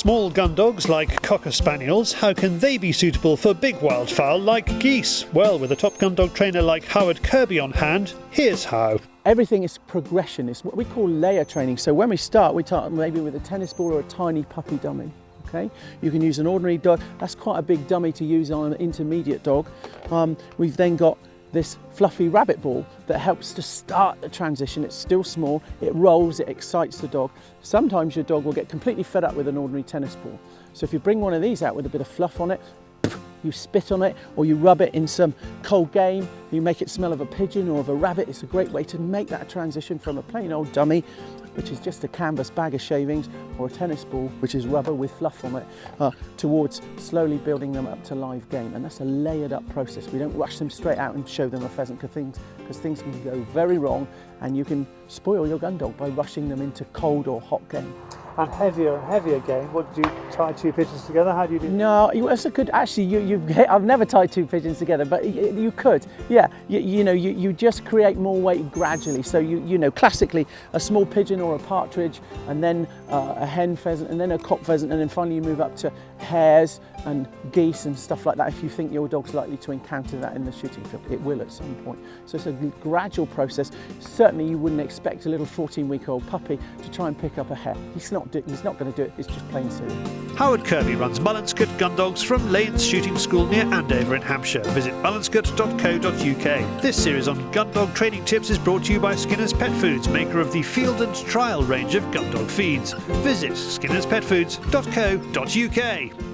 Small gundogs like cocker spaniels, how can they be suitable for big wildfowl like geese? Well, with a top gundog trainer like Howard Kirby on hand, here's how. Everything is progression. It's what we call layer training. So when we start maybe with a tennis ball or a tiny puppy dummy. Okay? You can use an ordinary dog. That's quite a big dummy to use on an intermediate dog. We've then got this fluffy rabbit ball that helps to start the transition. It's still small, it rolls, it excites the dog. Sometimes your dog will get completely fed up with an ordinary tennis ball. So if you bring one of these out with a bit of fluff on it, you spit on it or you rub it in some cold game, you make it smell of a pigeon or of a rabbit. It's a great way to make that transition from a plain old dummy, which is just a canvas bag of shavings, or a tennis ball, which is rubber with fluff on it, towards slowly building them up to live game. And that's a layered up process. We don't rush them straight out and show them a pheasant, because things can go very wrong and you can spoil your gun dog by rushing them into cold or hot game. And heavier game, what do you tie two pigeons together? How do you do? No, that's a good, actually, I've never tied two pigeons together, but you could. Yeah, you just create more weight gradually. So classically a small pigeon or a partridge, and then a hen pheasant, and then a cock pheasant, and then finally you move up to hares and geese and stuff like that. If you think your dog's likely to encounter that in the shooting field, it will at some point. So it's a gradual process. Certainly you wouldn't expect a little 14-week-old puppy to try and pick up a hare. He's not going to do it, it's just plain silly. Howard Kirby runs Mullinscourt Gundogs from Lanes Shooting School near Andover in Hampshire. Visit mullinscourt.co.uk. This series on gundog training tips is brought to you by Skinners Petfoods, maker of the Field and Trial range of gundog feeds. Visit skinnerspetfoods.co.uk.